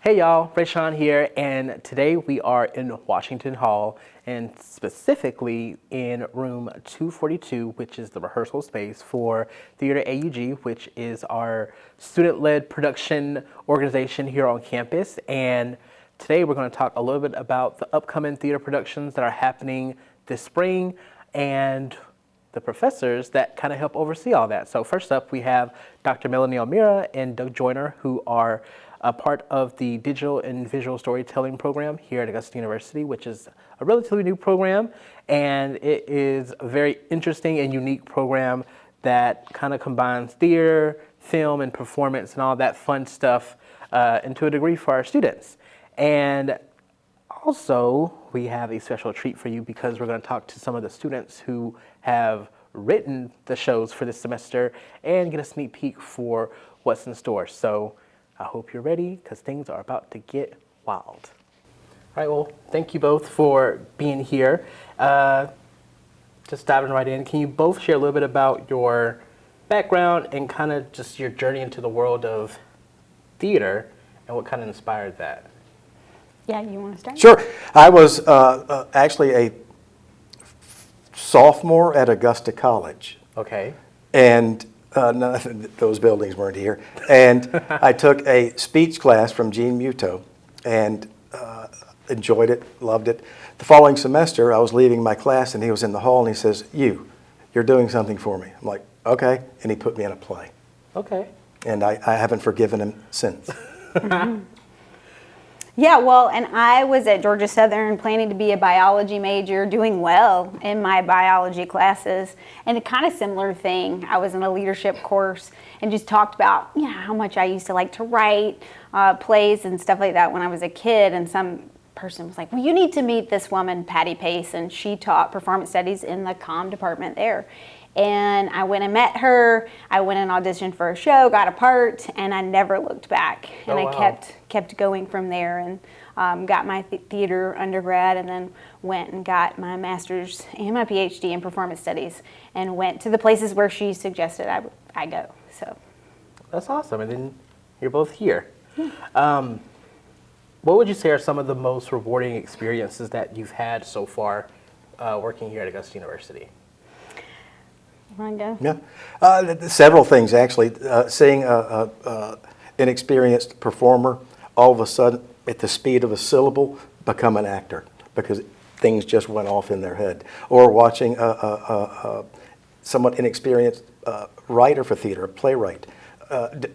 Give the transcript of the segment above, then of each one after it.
Hey y'all, Rayshawn here, and today we are in Washington Hall, and specifically in room 242, which is the rehearsal space for Theatre AUG, which is our student-led production organization here on campus. And today we're going to talk a little bit about the upcoming theater productions that are happening this spring and the professors that kind of help oversee all that. So first up, we have Dr. Melanie and Doug Joyner, who are a part of the digital and visual storytelling program here at Augusta University, which is a relatively new program, and it is a very interesting and unique program that kind of combines theater, film, and performance and all that fun stuff and to a degree for our students. And also, we have a special treat for you because we're going to talk to some of the students who have written the shows for this semester and get a sneak peek for what's in store. So I hope you're ready because things are about to get wild. All right, well, thank you both for being here. Just diving right in, can you both share a little bit about your background and kind of just your journey into the world of theater and what kind of inspired that? Yeah, you want to start? Sure. I was actually a sophomore at Augusta College. Okay. And no, those buildings weren't here. And I took a speech class from Gene Muto and enjoyed it, loved it. The following semester, I was leaving my class and he was in the hall and he says, you're doing something for me. I'm like, okay. And he put me in a play. Okay. And I haven't forgiven him since. Yeah, well, and I was at Georgia Southern planning to be a biology major, doing well in my biology classes, and a kind of similar thing. I was in a leadership course and just talked about, how much I used to like to write plays and stuff like that when I was a kid, and some person was like, well, you need to meet this woman, Patty Pace, and she taught performance studies in the comm department there. And I went and met her. I went and auditioned for a show, got a part, and I never looked back. And I kept going from there, and got my theater undergrad, and then went and got my master's and my PhD in performance studies, and went to the places where she suggested I go. So that's awesome. And then you're both here. Yeah. What would you say are some of the most rewarding experiences that you've had so far working here at Augusta University? Want to go? Yeah, several things actually. Seeing an inexperienced performer all of a sudden at the speed of a syllable become an actor because things just went off in their head. Or watching a somewhat inexperienced writer for theater, a playwright,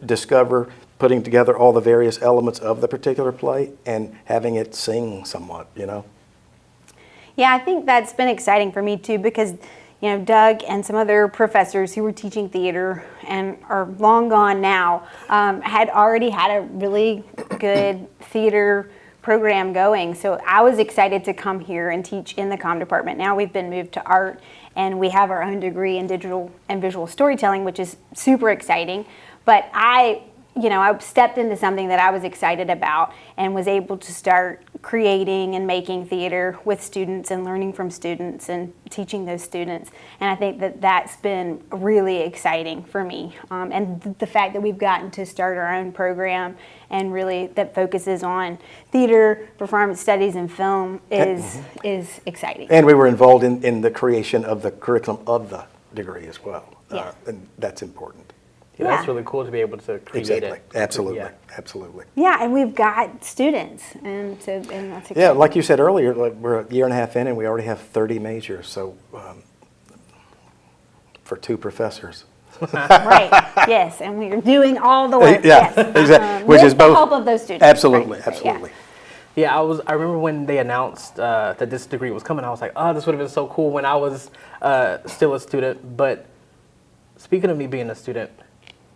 discover putting together all the various elements of the particular play and having it sing somewhat, Yeah, I think that's been exciting for me too because Doug and some other professors who were teaching theater and are long gone now had already had a really good theater program going. So I was excited to come here and teach in the comm department. Now we've been moved to art and we have our own degree in digital and visual storytelling, which is super exciting. But I stepped into something that I was excited about and was able to start creating and making theater with students and learning from students and teaching those students. And I think that that's been really exciting for me. And the fact that we've gotten to start our own program and really that focuses on theater, performance studies, and film is exciting. And we were involved in the creation of the curriculum of the degree as well. Yeah. And that's important. Yeah, that's really cool to be able to create it. Absolutely, Yeah. absolutely. Yeah, and we've got students, and that's exciting. Yeah, like you said earlier, we're a year and a half in, and we already have 30 majors. So, for 2 professors. Right. Yes, and we're doing all the work. Yeah, yes. exactly. Which with is both. the help of those students. Absolutely, right. absolutely. Yeah, I remember when they announced that this degree was coming, I was like, oh, this would have been so cool when I was still a student. But speaking of me being a student,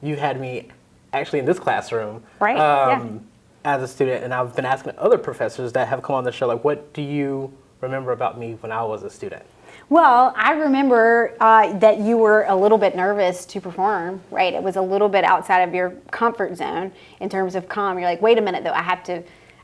you had me actually in this classroom as a student, and I've been asking other professors that have come on the show, like, what do you remember about me when I was a student? Well, I remember that you were a little bit nervous to perform, right? It was a little bit outside of your comfort zone in terms of comm. You're like, wait a minute, though, I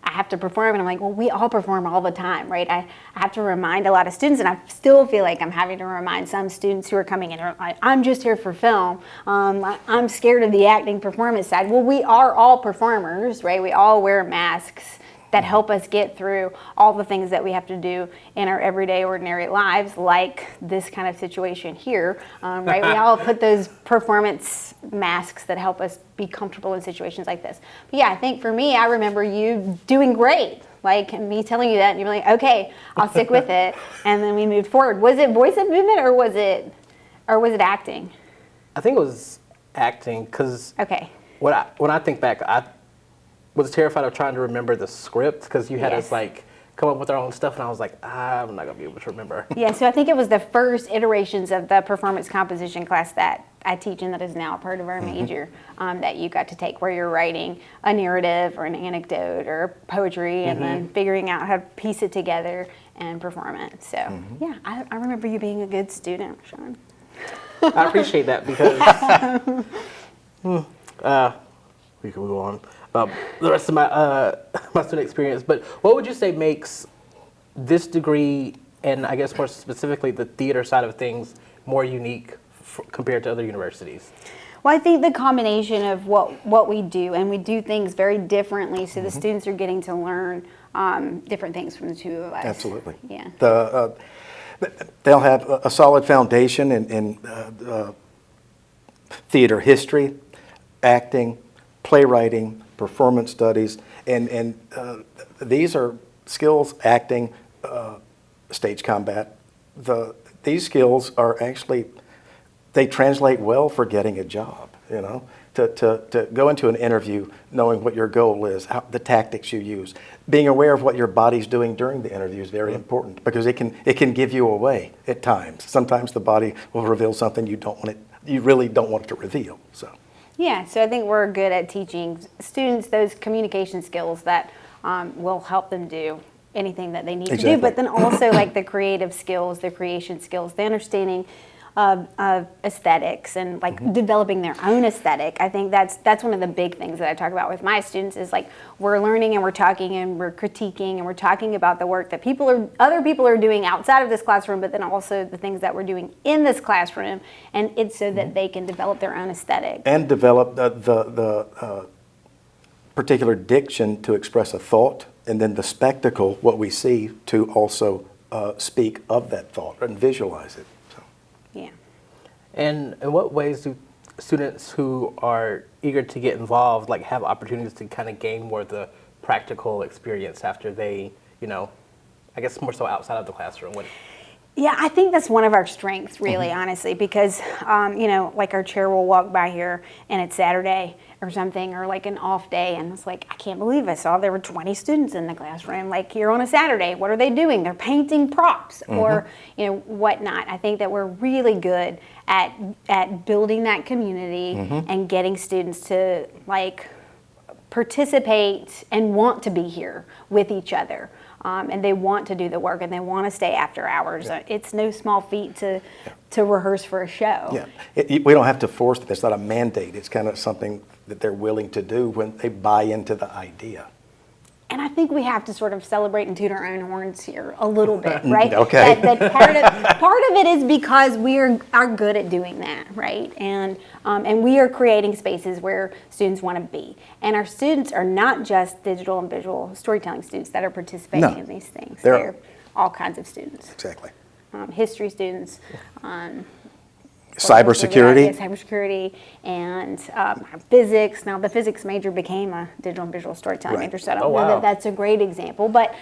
I have to perform, and I'm like, well, we all perform all the time, right? I have to remind a lot of students, and I still feel like I'm having to remind some students who are coming in, like, I'm just here for film. I'm scared of the acting performance side. Well, we are all performers, right? We all wear masks that help us get through all the things that we have to do in our everyday, ordinary lives, like this kind of situation here, right? We all put those performance masks that help us be comfortable in situations like this. But yeah, I think for me, I remember you doing great, like me telling you that, and you're like, okay, I'll stick with it, and then we moved forward. Was it voice of movement, or was it acting? I think it was acting, because Okay. when I think back, I was terrified of trying to remember the script, because you had us like come up with our own stuff, and I was like, I'm not gonna be able to remember. Yeah, so I think it was the first iterations of the performance composition class that I teach, and that is now a part of our major, that you got to take, where you're writing a narrative or an anecdote or poetry, and then figuring out how to piece it together and perform it. So yeah, I remember you being a good student, Sean. I appreciate that, because we can move on. The rest of my my student experience, but what would you say makes this degree, and I guess more specifically the theater side of things, more unique compared to other universities? Well, I think the combination of what we do, and we do things very differently, so the students are getting to learn different things from the two of us. Absolutely. Yeah. They'll have a solid foundation in theater history, acting, playwriting, performance studies, and these are skills, acting, stage combat. These skills are actually, they translate well for getting a job, you know, to go into an interview knowing what your goal is, the tactics you use. Being aware of what your body's doing during the interview is very important, because it can give you away at times. Sometimes the body will reveal something you really don't want it to reveal. So. Yeah, so I think we're good at teaching students those communication skills that will help them do anything that they need to do, but then also like the creative skills, the creation skills, the understanding of aesthetics, and like developing their own aesthetic. I think that's one of the big things that I talk about with my students, is like we're learning and we're talking and we're critiquing and we're talking about the work that other people are doing outside of this classroom, but then also the things that we're doing in this classroom, and it's so that they can develop their own aesthetic. And develop the particular diction to express a thought, and then the spectacle, what we see, to also speak of that thought and visualize it. So. Yeah. And in what ways do students who are eager to get involved like have opportunities to kind of gain more of the practical experience after they, I guess more so outside of the classroom? Yeah, I think that's one of our strengths, really, honestly, because, like our chair will walk by here and it's Saturday or something, or like an off day, and it's like, I can't believe I saw there were 20 students in the classroom, like here on a Saturday. What are they doing? They're painting props or, whatnot. I think that we're really good at building that community and getting students to like participate and want to be here with each other. And they want to do the work, and they want to stay after hours. Yeah. It's no small feat to rehearse for a show. Yeah, we don't have to force it. It's not a mandate. It's kind of something that they're willing to do when they buy into the idea. And I think we have to sort of celebrate and toot our own horns here a little bit, right? Okay. That part of it is because we are good at doing that, right? And we are creating spaces where students want to be. And our students are not just digital and visual storytelling students that are participating in these things. They're all kinds of students. Exactly. History students. Cybersecurity. Cybersecurity and physics. Now the physics major became a digital and visual storytelling major, so I don't know that that's a great example, but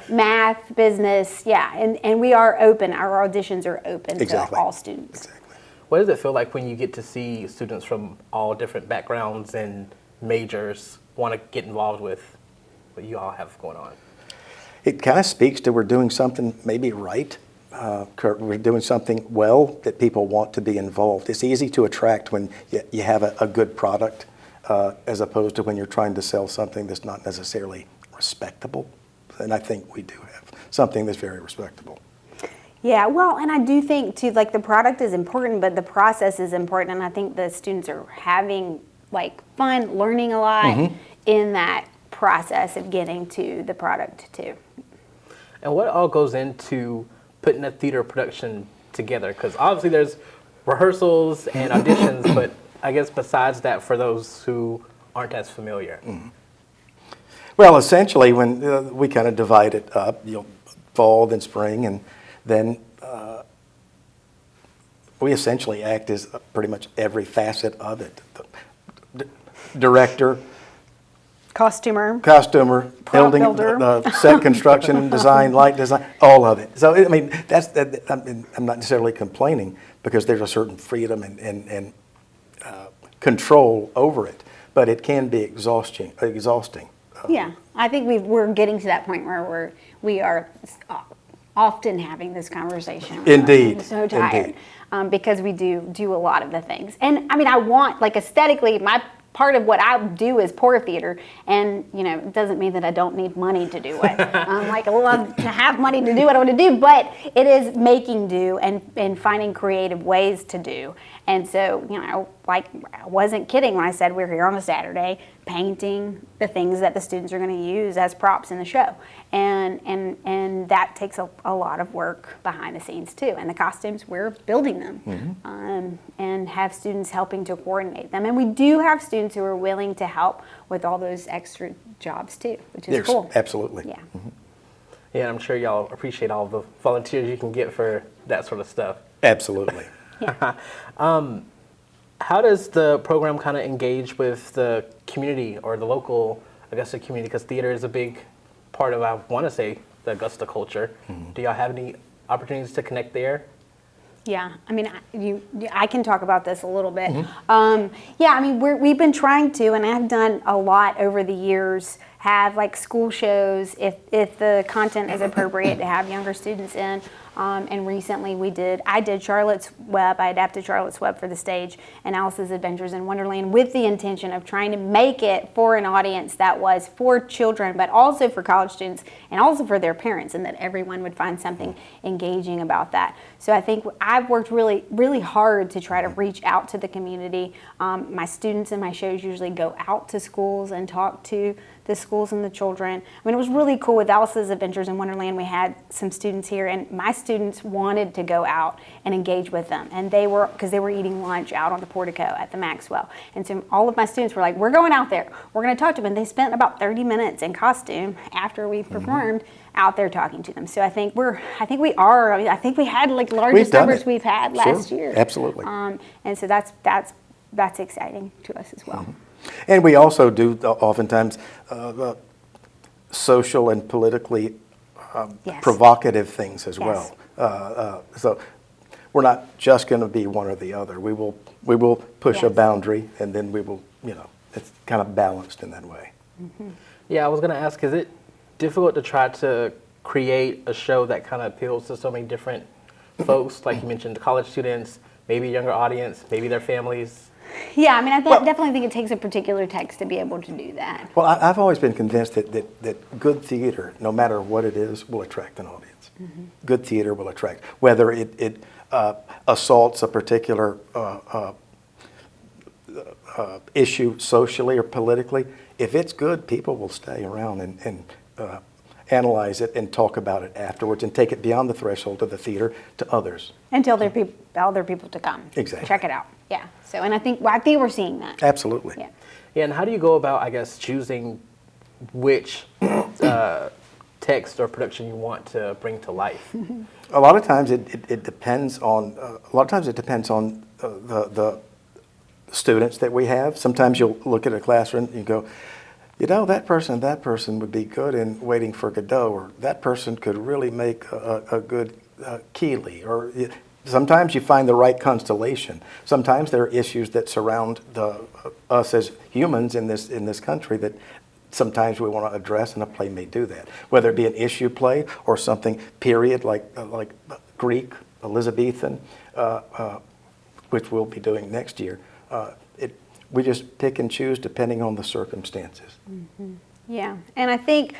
math, business, and we are open, our auditions are open to all students. Exactly. What does it feel like when you get to see students from all different backgrounds and majors want to get involved with what you all have going on? It kind of speaks to we're doing something maybe right. We're doing something well that people want to be involved. It's easy to attract when you have a good product as opposed to when you're trying to sell something that's not necessarily respectable. And I think we do have something that's very respectable. Yeah, well, and I do think too, like the product is important, but the process is important. And I think the students are having like fun, learning a lot in that process of getting to the product too. And what all goes into putting a theater production together? Because obviously there's rehearsals and auditions, but I guess besides that, for those who aren't as familiar. Well, essentially, when we kind of divide it up, fall, then spring, and then we essentially act as pretty much every facet of it. Director, Costumer, building, builder. set construction and design, light design, all of it. So, I mean, I'm not necessarily complaining because there's a certain freedom and control over it, but it can be exhausting. Yeah, I think we're getting to that point where we are often having this conversation. Indeed. I'm so tired. Indeed. Because we do a lot of the things. And I mean, I want, like, aesthetically, part of what I do is pour theater, and it doesn't mean that I don't need money to do it. I love to have money to do what I want to do, but it is making do and finding creative ways to do. And so, I wasn't kidding when I said we're here on a Saturday painting the things that the students are going to use as props in the show. And that takes a lot of work behind the scenes too. And the costumes, we're building them and have students helping to coordinate them. And we do have students who are willing to help with all those extra jobs too, which is cool. Absolutely. Yeah. Yeah, I'm sure y'all appreciate all the volunteers you can get for that sort of stuff. Absolutely. Yeah. How does the program kind of engage with the community or the local, Augusta community? Because theater is a big part of, I want to say, the Augusta culture. Do y'all have any opportunities to connect there? Yeah, I mean, I can talk about this a little bit. Yeah, I mean, we've been trying to, and I've done a lot over the years, have like school shows if the content is appropriate to have younger students in. And recently I did Charlotte's Web. I adapted Charlotte's Web for the stage and Alice's Adventures in Wonderland with the intention of trying to make it for an audience that was for children, but also for college students and also for their parents, and that everyone would find something engaging about that. So I think I've worked really, really hard to try to reach out to the community. My students in my shows usually go out to schools and talk to the schools and the children. I mean, it was really cool with Alice's Adventures in Wonderland. We had some students here, and my students wanted to go out and engage with them, and because they were eating lunch out on the portico at the Maxwell. And so all of my students were like, we're going out there, we're going to talk to them. And they spent about 30 minutes in costume after we performed out there talking to them. So I think we are. I think we had like largest numbers we've had last year. Absolutely. And so that's exciting to us as well. And we also do oftentimes social and politically provocative things as well. So we're not just going to be one or the other. We will push a boundary, and then we will, it's kind of balanced in that way. Yeah, I was going to ask, is it difficult to try to create a show that kind of appeals to so many different folks, like you mentioned, college students, maybe a younger audience, maybe their families? Yeah, I mean, I definitely think it takes a particular text to be able to do that. Well, I've always been convinced that good theater, no matter what it is, will attract an audience. Good theater will attract, whether it assaults a particular issue socially or politically. If it's good, people will stay around and analyze it and talk about it afterwards and take it beyond the threshold of the theater to others. And tell other people to come. Exactly. Check it out. Yeah. So, and I think we're seeing that. Absolutely. Yeah. Yeah, and how do you go about, I guess, choosing which text or production you want to bring to life? A lot of times it depends on. The students that we have. Sometimes you'll look at a classroom and you go, that person would be good in Waiting for Godot, or that person could really make a good Keeley, or sometimes you find the right constellation. Sometimes there are issues that surround us as humans in this country that sometimes we want to address, and a play may do that. Whether it be an issue play or something period like Greek, Elizabethan, which we'll be doing next year. We just pick and choose depending on the circumstances. Yeah, and I think,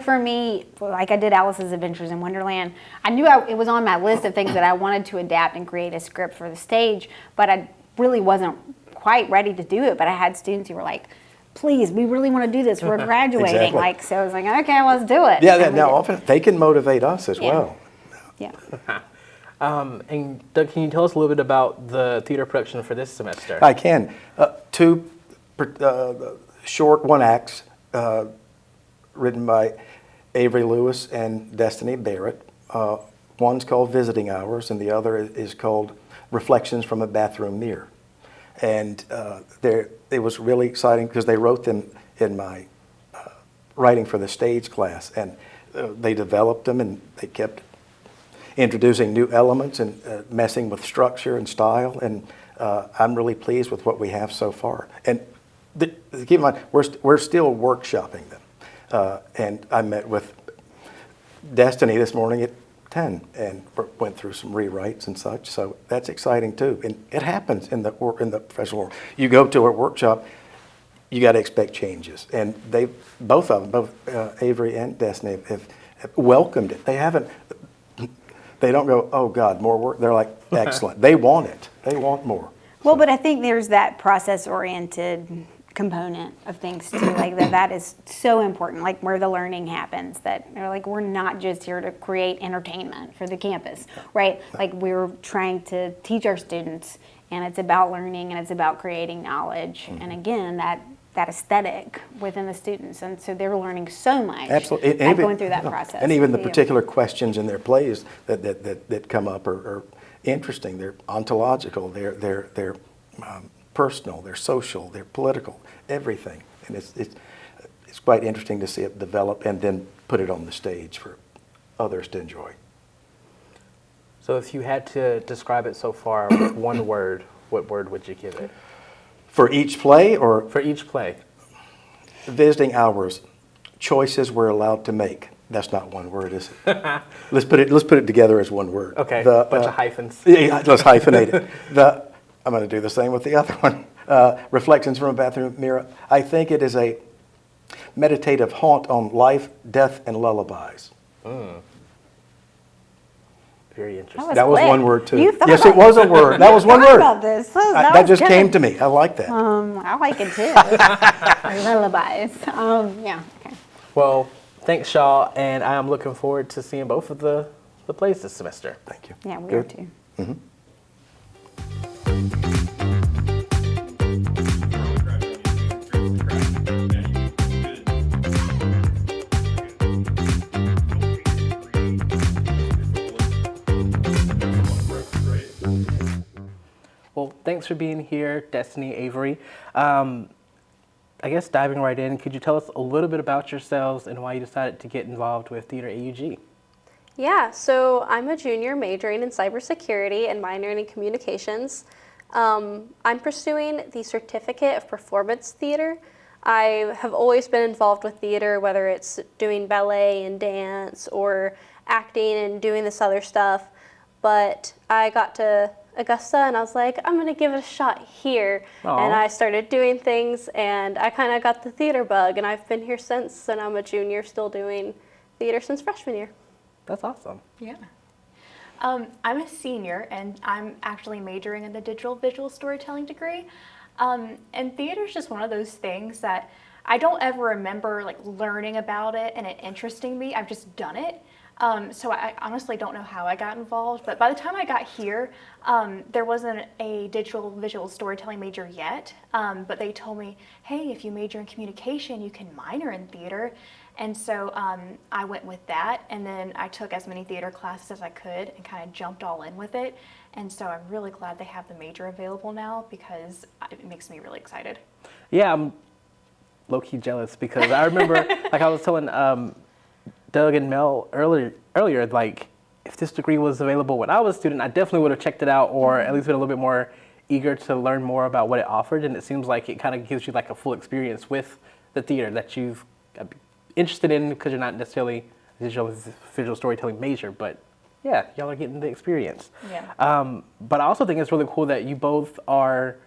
for me, like I did Alice's Adventures in Wonderland, I knew it was on my list of things that I wanted to adapt and create a script for the stage, but I really wasn't quite ready to do it. But I had students who were like, please, we really want to do this. We're graduating. Exactly. Like, so I was like, okay, let's do it. Yeah, And we now did. often they can motivate us as Yeah. well. Yeah. And Doug, can you tell us a little bit about the theater production for this semester? I can. Two short one-acts written by Avery Lewis and Destiny Barrett. One's called Visiting Hours, and the other is called Reflections from a Bathroom Mirror. And it was really exciting because they wrote them in my writing for the stage class, and they developed them, and they kept introducing new elements and messing with structure and style, and I'm really pleased with what we have so far. And keep in mind, we're still workshopping them. And I met with Destiny this morning at 10 and went through some rewrites and such, so that's exciting too. And it happens in the professional world. You go to a workshop, you got to expect changes, and both of them, both Avery and Destiny, have welcomed it. They don't go, oh God, more work. They're like, excellent. They want it. They want more. Well, but I think there's that process-oriented component of things too. Like that is so important. Like where the learning happens. That they're like, we're not just here to create entertainment for the campus, right? Like we're trying to teach our students, and it's about learning, and it's about creating knowledge. And again, that aesthetic within the students, and so they're learning so much. Absolutely, and going through that process. And even the Yeah. particular questions in their plays that come up are interesting. They're ontological. They're personal. They're social. They're political. Everything, and it's quite interesting to see it develop and then put it on the stage for others to enjoy. So if you had to describe it so far with one word, what word would you give it? For each play, or For each play. Visiting Hours, choices we're allowed to make. That's not one word, is it? Let's put it together as one word. Okay, bunch of hyphens. Yeah, let's hyphenate it. I'm going to do the same with the other one. Reflections from a Bathroom Mirror. I think it is a meditative haunt on life, death, and lullabies. Very interesting. That was quick. one word too. You thought Yes, about it was a word. That was one thought word. about this. That was just good. came to me. I like that. I like it too. Lullabies. Yeah. Okay. Well, thanks, y'all, and I am looking forward to seeing both of the plays this semester. Thank you. Yeah, we Good. are too. Well, thanks for being here, Destiny, Avery. I guess diving right in, could you tell us a little bit about yourselves and why you decided to get involved with Theatre AUG? Yeah, so I'm a junior majoring in cybersecurity and minoring in communications. I'm pursuing the Certificate of Performance Theater. I have always been involved with theater, whether it's doing ballet and dance or acting and doing this other stuff. But I got to Augusta and I was like, I'm gonna give it a shot here. Aw. And I started doing things and I kind of got the theater bug, and I've been here since, and I'm a junior still doing theater since freshman year. That's awesome. Yeah. I'm a senior, and I'm actually majoring in the digital visual storytelling degree. And theater is just one of those things that I don't ever remember like learning about it and it interesting me. I've just done it. So I honestly don't know how I got involved, but by the time I got here, there wasn't a digital visual storytelling major yet, but they told me, hey, if you major in communication, you can minor in theater. And so I went with that, and then I took as many theater classes as I could and kind of jumped all in with it. And so I'm really glad they have the major available now because it makes me really excited. Yeah, I'm low-key jealous because I remember, like I was telling Doug and Mel earlier, like if this degree was available when I was a student, I definitely would have checked it out, or at least been a little bit more eager to learn more about what it offered. And it seems like it kind of gives you like a full experience with the theater that you've interested in, because you're not necessarily a visual storytelling major, but yeah, y'all are getting the experience. Yeah. But I also think it's really cool that you both are,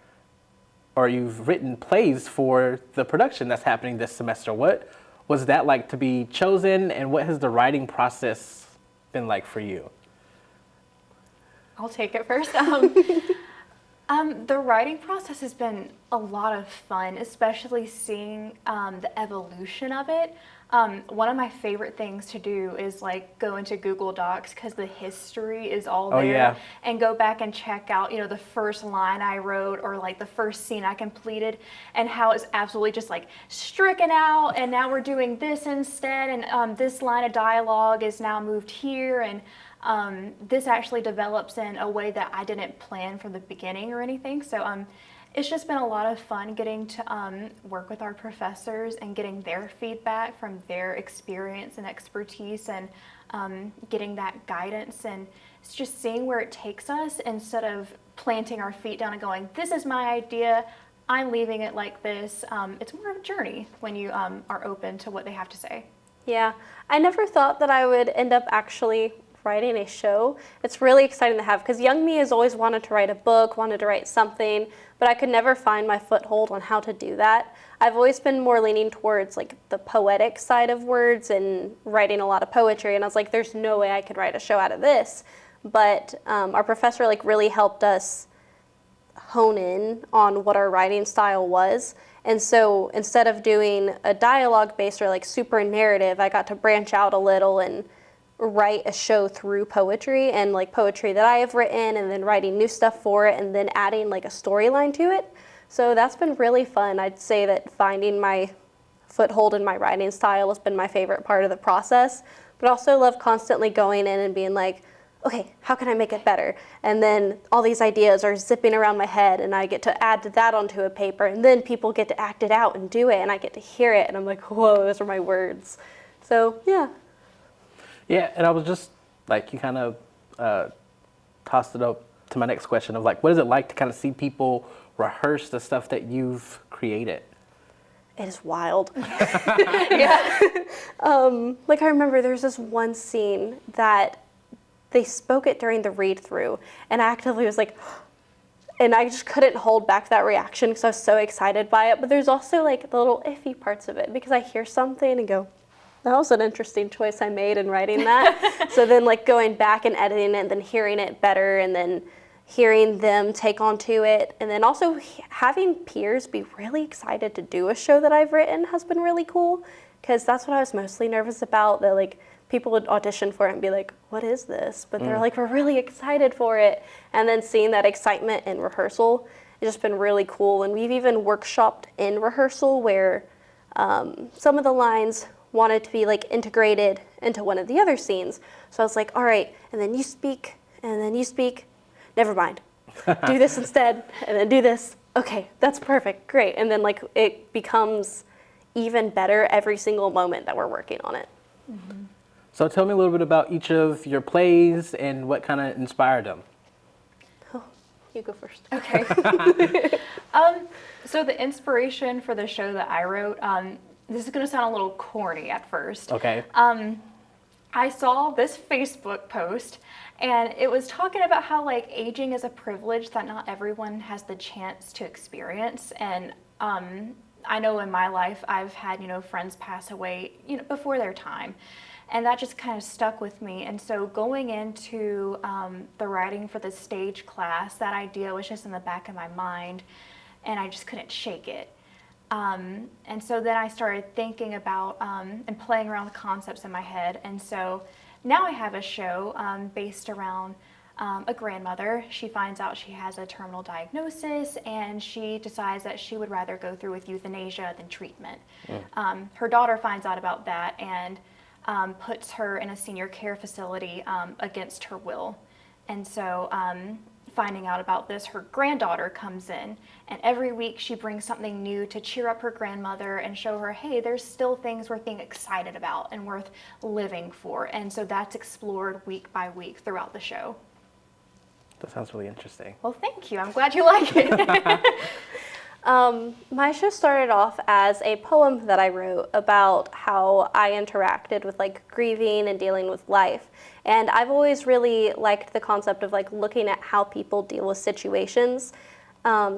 or you've written plays for the production that's happening this semester. What was that like to be chosen, and what has the writing process been like for you? I'll take it first. The writing process has been a lot of fun, especially seeing the evolution of it. One of my favorite things to do is like go into Google Docs because the history is all Oh, there, yeah. and go back and check out, the first line I wrote or like the first scene I completed, and how it's absolutely just like stricken out, and now we're doing this instead, and this line of dialogue is now moved here, and this actually develops in a way that I didn't plan from the beginning or anything. So it's just been a lot of fun getting to work with our professors and getting their feedback from their experience and expertise, and getting that guidance, and it's just seeing where it takes us instead of planting our feet down and going, this is my idea, I'm leaving it like this. It's more of a journey when you are open to what they have to say. Yeah, I never thought that I would end up actually writing a show. It's really exciting to have, because young me has always wanted to write a book, wanted to write something, but I could never find my foothold on how to do that. I've always been more leaning towards like the poetic side of words and writing a lot of poetry, and I was like, there's no way I could write a show out of this. But our professor like really helped us hone in on what our writing style was. And so instead of doing a dialogue based or like super narrative, I got to branch out a little and write a show through poetry, and like poetry that I have written, and then writing new stuff for it, and then adding like a storyline to it. So that's been really fun. I'd say that finding my foothold in my writing style has been my favorite part of the process, but also love constantly going in and being like, okay, how can I make it better? And then all these ideas are zipping around my head, and I get to add that onto a paper, and then people get to act it out and do it, and I get to hear it, and I'm like, whoa, those are my words. So yeah. Yeah, and I was just like, you kind of tossed it up to my next question of like, what is it like to kind of see people rehearse the stuff that you've created? It is wild. Yeah. Like I remember there's this one scene that they spoke it during the read through, and I actively was like, and I just couldn't hold back that reaction because I was so excited by it. But there's also like the little iffy parts of it, because I hear something and go, that was an interesting choice I made in writing that. So then like going back and editing it, and then hearing it better, and then hearing them take onto it, and then also having peers be really excited to do a show that I've written has been really cool, because that's what I was mostly nervous about, that like people would audition for it and be like, what is this? But they're like, we're really excited for it. And then seeing that excitement in rehearsal has just been really cool. And we've even workshopped in rehearsal where some of the lines wanted to be like integrated into one of the other scenes. So I was like, all right, and then you speak, and then you speak, never mind. Do this instead, and then do this. Okay, that's perfect, great. And then like it becomes even better every single moment that we're working on it. Mm-hmm. So tell me a little bit about each of your plays and what kind of inspired them. Oh, you go first. Okay. So the inspiration for the show that I wrote, this is going to sound a little corny at first. Okay. I saw this Facebook post, and it was talking about how like aging is a privilege that not everyone has the chance to experience. And I know in my life I've had, friends pass away, before their time. And that just kind of stuck with me. And so going into the writing for the stage class, that idea was just in the back of my mind, and I just couldn't shake it. And so then I started thinking about and playing around with concepts in my head. And so now I have a show based around a grandmother. She finds out she has a terminal diagnosis, and she decides that she would rather go through with euthanasia than treatment. Her daughter finds out about that and puts her in a senior care facility against her will. And so finding out about this, her granddaughter comes in, and every week she brings something new to cheer up her grandmother and show her, hey, there's still things worth being excited about and worth living for. And so that's explored week by week throughout the show. That sounds really interesting. Well, thank you. I'm glad you like it. My show started off as a poem that I wrote about how I interacted with like grieving and dealing with life. And I've always really liked the concept of like looking at how people deal with situations.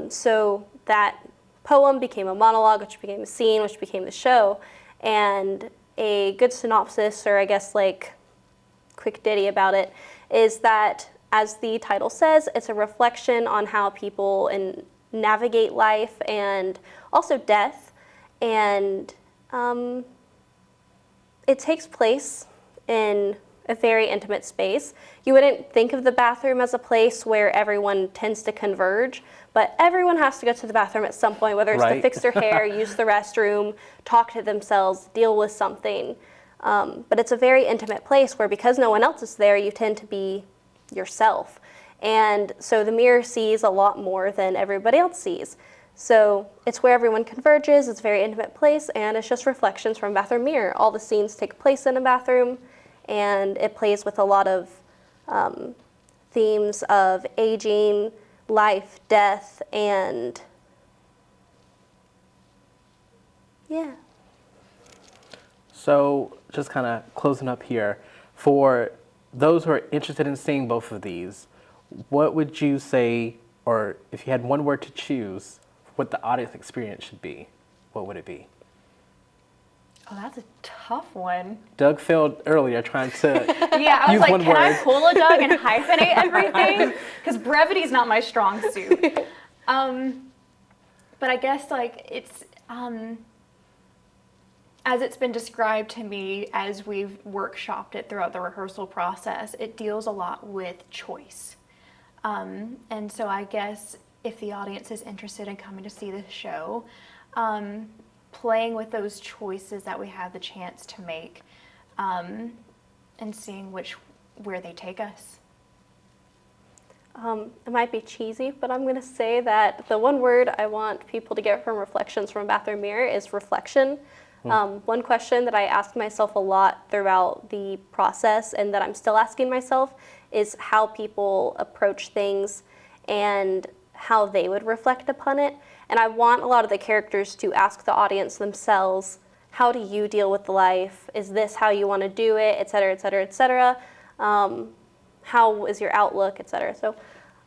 So that poem became a monologue, which became a scene, which became the show. And a good synopsis, or I guess like quick ditty about it, is that as the title says, it's a reflection on how people navigate life and also death. And it takes place in a very intimate space. You wouldn't think of the bathroom as a place where everyone tends to converge, but everyone has to go to the bathroom at some point, whether it's to Right. fix their hair, use the restroom, talk to themselves, deal with something. But it's a very intimate place where, because no one else is there, you tend to be yourself. And so the mirror sees a lot more than everybody else sees. So it's where everyone converges, it's a very intimate place, and it's just reflections from a bathroom mirror. All the scenes take place in a bathroom, and it plays with a lot of themes of aging, life, death, and yeah. So just kind of closing up here, for those who are interested in seeing both of these, what would you say, or if you had one word to choose, what the audience experience should be, what would it be? Oh, that's a tough one. Doug failed earlier trying to Yeah, I was use like, one can I word. pull a Doug and hyphenate everything? Because brevity is not my strong suit. But I guess like it's, as it's been described to me as we've workshopped it throughout the rehearsal process, it deals a lot with choice. And so I guess if the audience is interested in coming to see this show, playing with those choices that we have the chance to make, and seeing where they take us. It might be cheesy, but I'm going to say that the one word I want people to get from Reflections from a Bathroom Mirror is reflection. One question that I asked myself a lot throughout the process, and that I'm still asking myself, is how people approach things and how they would reflect upon it. And I want a lot of the characters to ask the audience themselves, how do you deal with life? Is this how you want to do it? Et cetera, et cetera, et cetera. How is your outlook, et cetera. So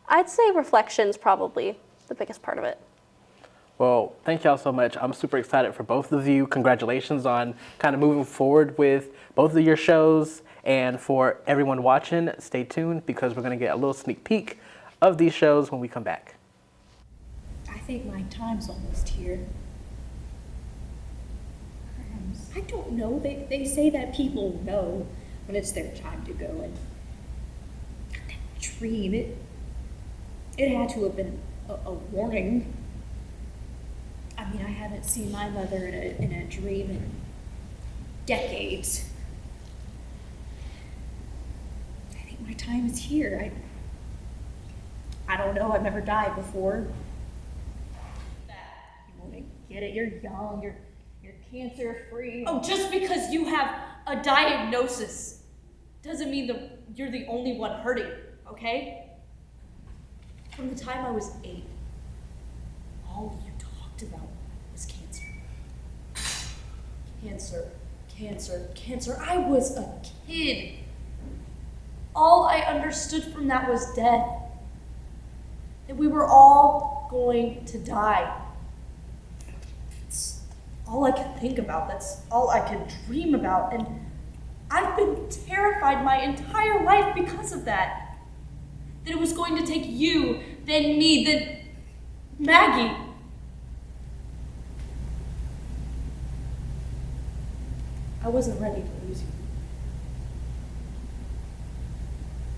I'd say reflection's probably the biggest part of it. Well, thank y'all so much. I'm super excited for both of you. Congratulations on kind of moving forward with both of your shows. And for everyone watching, stay tuned because we're going to get a little sneak peek of these shows when we come back. I think my time's almost here. I don't know. They say that people know when it's their time to go. And that dream, it had to have been a warning. I mean, I haven't seen my mother in a dream in decades. I think my time is here. I don't know. I've never died before. You won't get it. You're young. You're cancer free. Oh, just because you have a diagnosis doesn't mean that you're the only one hurting, okay? From the time I was 8, all you talked about was cancer. Cancer, cancer, cancer. I was a kid. All I understood from that was death. That we were all going to die. That's all I could think about. That's all I could dream about. And I've been terrified my entire life because of that. That it was going to take you, then me, then Maggie. I wasn't ready to lose you.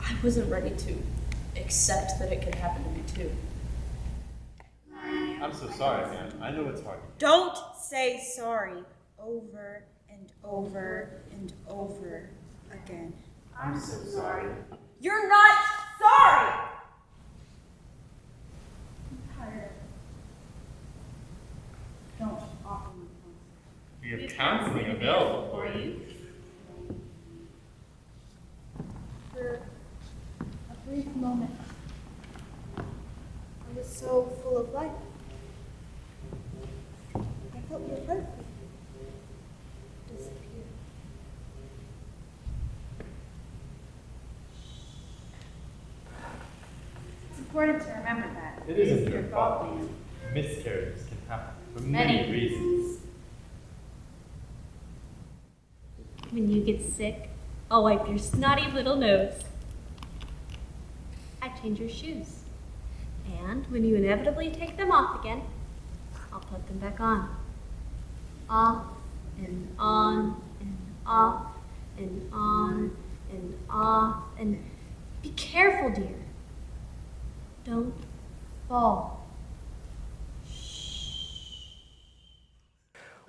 I wasn't ready to accept that it could happen to me too. I'm so sorry, man. I know it's hard. Don't say sorry over and over and over again. I'm so sorry. You're not sorry! I'm tired. Don't offer me counseling. We have counseling available for you. For a brief moment, I was so full of life. I felt your heart disappear. It's important to remember that. It isn't your fault. Miscarriages can happen for many reasons. When you get sick, I'll wipe your snotty little nose. I change your shoes. And when you inevitably take them off again, I'll put them back on. Off and on and off and on and off. And be careful, dear. Don't fall.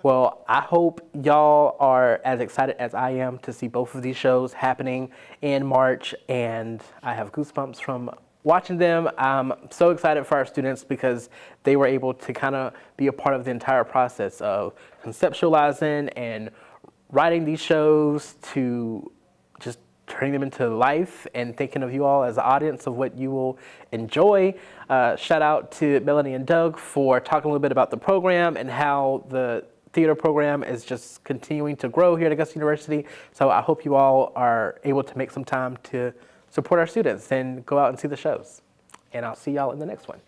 Well, I hope y'all are as excited as I am to see both of these shows happening in March, and I have goosebumps from watching them. I'm so excited for our students because they were able to kind of be a part of the entire process of conceptualizing and writing these shows to just turning them into life and thinking of you all as the audience of what you will enjoy. Shout out to Melanie and Doug for talking a little bit about the program and how the theater program is just continuing to grow here at Augusta University. So I hope you all are able to make some time to support our students and go out and see the shows. And I'll see y'all in the next one.